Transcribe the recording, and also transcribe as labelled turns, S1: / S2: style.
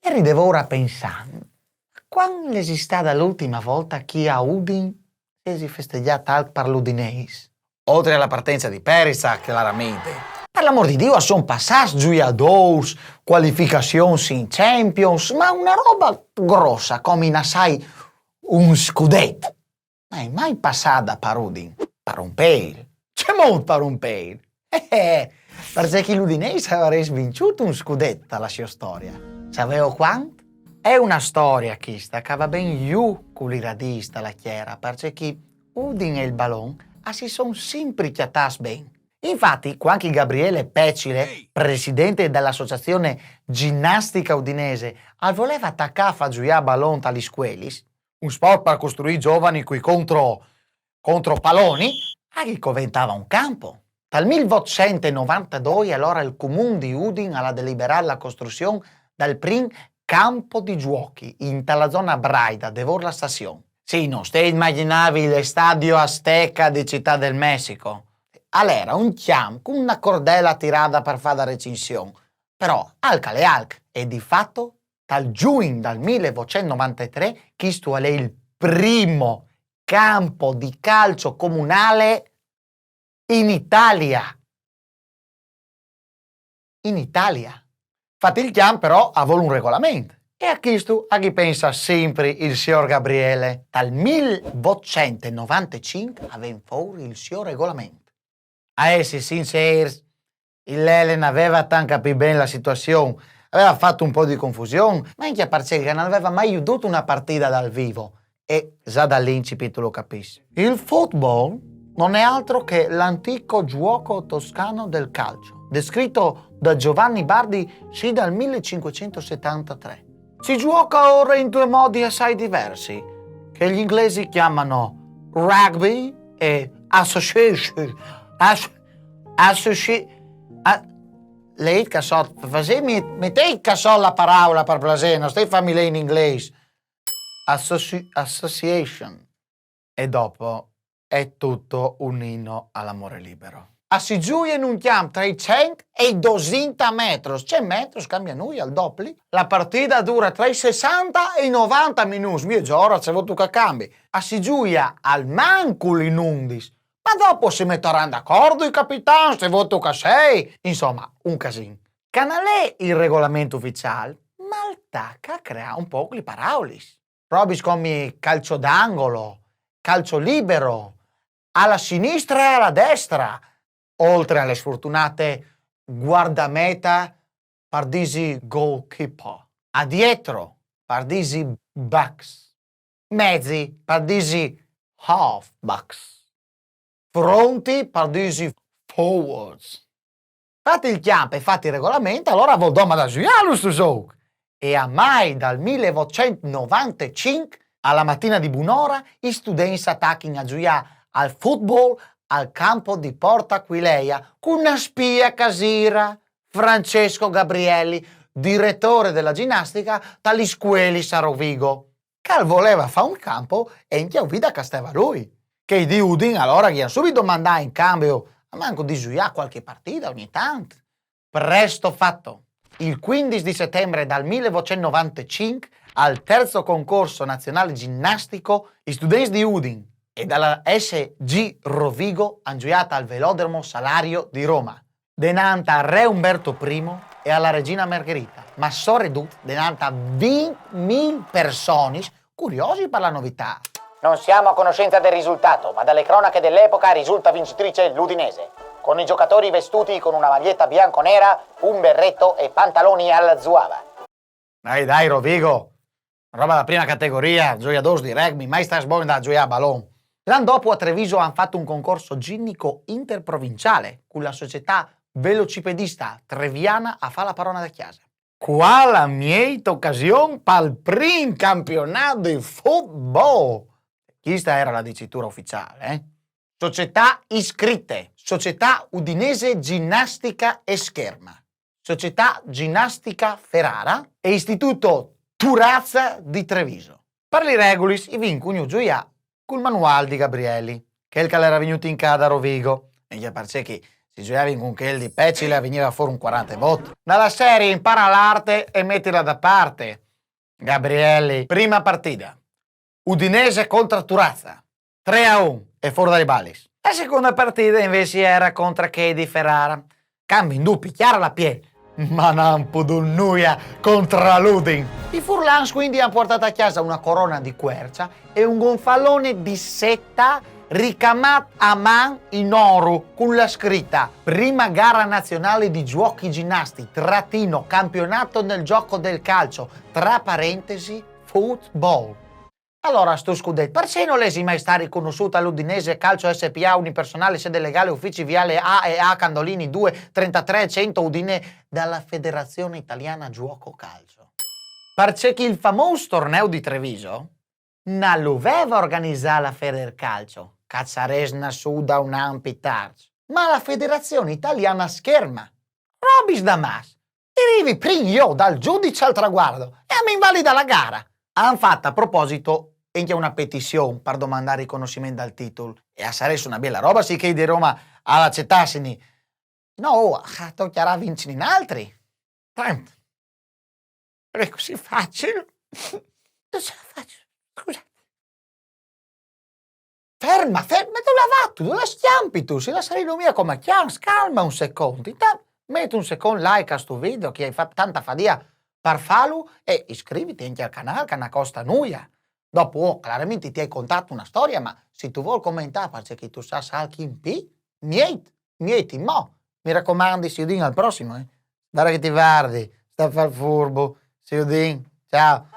S1: E ridevo ora pensando, quando è stata l'ultima volta che a Udin si festeggiata tal per l'Udinese? Oltre alla partenza di Perisic, chiaramente. Per l'amor di Dio, sono passati giocatori, qualificazioni in Champions, ma una roba grossa come sai un scudetto. Ma è mai passata per Udin? Per un pelo. C'è molto per un pelo. Perché l'Udinese avrebbe vinto un scudetto alla sua storia. Sapevo quanto? È una storia questa che va ben più con l'iradista la chiara, perché Udin e il ballon si sono sempre chiatati bene. Infatti, quando Gabriele Pecile, presidente dell'associazione ginnastica udinese, voleva attaccare a giocare ballon agli squelis, un sport per costruire giovani qui contro palloni, che diventava un campo. Dal 1892 allora il comune di Udin ha deliberato la costruzione del primo campo di giochi in tale zona braida, devor la stazione. Sì, non te immaginavi lo stadio Azteca di Città del Messico? Allora, un chiam con una cordella tirata per fare la recinzione. Però, alcale alc, e di fatto, dal giugno del 1993, questo è il primo campo di calcio comunale in Italia. In Italia. Infatti il chiam però ha voluto un regolamento. E a questo a chi pensa sempre il signor Gabriele. Dal 1895 aveva fuori il suo regolamento. A essere sinceri, l'Elen aveva tanto capito bene la situazione, aveva fatto un po' di confusione, ma anche perché non aveva mai veduto una partita dal vivo. E già dall'incipit lo capisci. Il football non è altro che l'antico gioco toscano del calcio, descritto da Giovanni Bardi sì dal 1573. Si gioca ora in due modi assai diversi, che gli inglesi chiamano rugby e association. Lei che so, mettei che so la parola per piacere, non stai fammi lei in inglese. Association. E dopo è tutto un inno all'amore libero. Si giù in un chiam tra i 100 e i 200 metri. 100 metri cambia noi al doppio. La partita dura tra i 60 e i 90 minuti. Mio giorno c'è avuto che cambi. Si giuia al mancul in 11. Ma dopo si metteranno d'accordo i capitani, se voto che sei. Insomma, un casino. Canalè il regolamento ufficiale, ma il tacca crea un po' le paraulis. Robis come calcio d'angolo, calcio libero, alla sinistra e alla destra, oltre alle sfortunate guardameta, pardisi goalkeeper, a dietro, pardisi backs, mezzi, pardisi halfbacks, fronti, pardisi forwards. Fate il chiampo e fate il regolamento, allora vuol doma da giocare sto gioco. E a mai dal 1995 alla mattina di buon'ora i studenti attaccano a giocare al football al campo di Porta Aquileia con una spia casira, Francesco Gabrielli, direttore della ginnastica dagli scuoli Sarovigo, che voleva fare un campo e in chiavida che stava lui. Che di Udin allora gli hanno subito mandato in cambio a manco di giocare qualche partita ogni tanto. Presto fatto. Il 15 di settembre del 1995 al terzo concorso nazionale ginnastico gli studenti di Udin e dalla SG Rovigo hanno giocato al Velodromo Salario di Roma, denanta a Re Umberto I e alla Regina Margherita, ma soprattutto denanta a 20.000 persone curiosi per la novità.
S2: Non siamo a conoscenza del risultato, ma dalle cronache dell'epoca risulta vincitrice l'Udinese, con i giocatori vestuti con una maglietta bianco-nera, un berretto e pantaloni alla zuava.
S1: Dai, Rovigo, roba da prima categoria, giocatori di rugby, mai stai buono da giocare a ballon. L'anno dopo a Treviso hanno fatto un concorso ginnico interprovinciale con la società velocipedista treviana a fare la parola da chiesa. Quale mieta occasione per il primo campionato di football? Questa era la dicitura ufficiale, Società iscritte, Società Udinese Ginnastica e Scherma, Società Ginnastica Ferrara e Istituto Turazza di Treviso. Per le regole, i vincono gioia col manuale di Gabrielli, che è il che era venuto in casa a Rovigo, e gli perché Si giocavi con quel di Pecile veniva fuori un 40 voto. Dalla serie impara l'arte e mettila da parte. Gabrielli, prima partita. Udinese contro Turazza. 3-1 e fuori dai Balis. La seconda partita invece era contro Chedi Ferrara. Cambio in due, chiara la piede. Ma non Pudunnuia contro l'Udin. I Furlans quindi hanno portato a casa una corona di quercia e un gonfalone di setta ricamat a man in oro con la scritta prima gara nazionale di giochi ginnasti, trattino, campionato nel gioco del calcio, tra parentesi, football. Allora, sto scudetto, perché non l'esi mai sta riconosciuta all'Udinese Calcio SPA unipersonale sede legale uffici viale A e A Candolini 2 33 100 Udine dalla Federazione Italiana Giuoco Calcio? Perché il famoso torneo di Treviso non lo aveva organizzato la Federcalcio, Cazzaresna su da un anno più tardi, ma la Federazione Italiana Scherma. Robis Damas, arrivi prima io dal giudice al traguardo e mi invalida la gara. Hanno fatto a proposito anche una petizione per domandare riconoscimento al titolo e a sarebbe una bella roba sì che di Roma all'accettassini. No, a toccherà a vincere in altri. Tanto. È così facile. Non ce la faccio. Scusa. Ferma, tu la va, tu la schiampi tu, se la sarei mia come chiam, calma un secondo. Intanto metti un secondo like a sto video che hai fatto tanta fadia per farlo e iscriviti anche al canale che non costa nulla. Dopo, chiaramente ti hai contato una storia, ma se tu vuoi commentare perché tu sai anche in P, niente, mo. Mi raccomando, si udin al prossimo, Guarda che ti guardi, sta a far furbo, si udin, ciao.